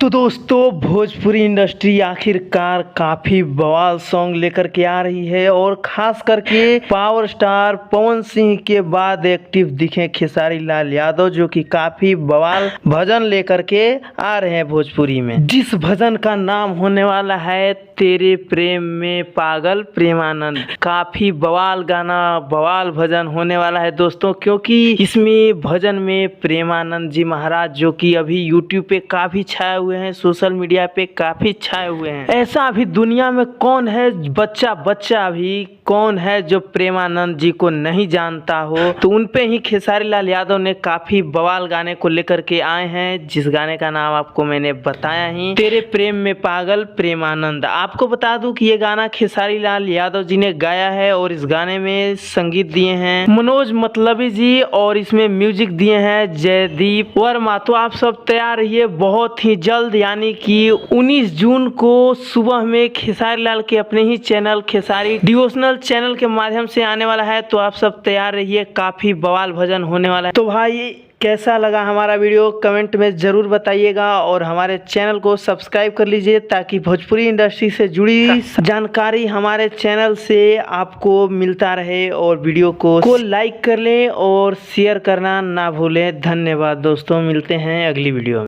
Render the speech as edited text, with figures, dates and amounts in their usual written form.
तो दोस्तों भोजपुरी इंडस्ट्री आखिरकार काफी बवाल सॉन्ग लेकर के आ रही है और खास करके पावर स्टार पवन सिंह के बाद एक्टिव दिखे खेसारी लाल यादव, जो कि काफी बवाल भजन लेकर के आ रहे हैं भोजपुरी में। जिस भजन का नाम होने वाला है तेरे प्रेम में पागल प्रेमानंद। काफी बवाल गाना, बवाल भजन होने वाला है दोस्तों, क्योंकि इसमें भजन में प्रेमानंद जी महाराज, जो कि अभी यूट्यूब पे काफी छाए हुए हैं, सोशल मीडिया पे काफी छाए हुए हैं। ऐसा अभी दुनिया में कौन है, बच्चा अभी कौन है जो प्रेमानंद जी को नहीं जानता हो। तो उन पे ही खेसारी लाल यादव ने काफी बवाल गाने को लेकर के आए हैं, जिस गाने का नाम आपको मैंने बताया ही, तेरे प्रेम में पागल प्रेमानंद। आपको बता दूं कि ये गाना खेसारी लाल यादव जी ने गाया है और इस गाने में संगीत दिए हैं मनोज मतलबी जी और इसमें म्यूजिक दिए हैं जयदीप वर्मा। तो आप सब तैयार रहिए, बहुत ही जल्द यानी कि 19 जून को सुबह में खेसारी लाल के अपने ही चैनल खेसारी डिवोशनल चैनल के माध्यम से आने वाला है। तो आप सब तैयार रहिए, काफी बवाल भजन होने वाला है। तो भाई कैसा लगा हमारा वीडियो कमेंट में ज़रूर बताइएगा और हमारे चैनल को सब्सक्राइब कर लीजिए, ताकि भोजपुरी इंडस्ट्री से जुड़ी जानकारी हमारे चैनल से आपको मिलता रहे। और वीडियो को लाइक कर लें और शेयर करना ना भूलें। धन्यवाद दोस्तों, मिलते हैं अगली वीडियो में।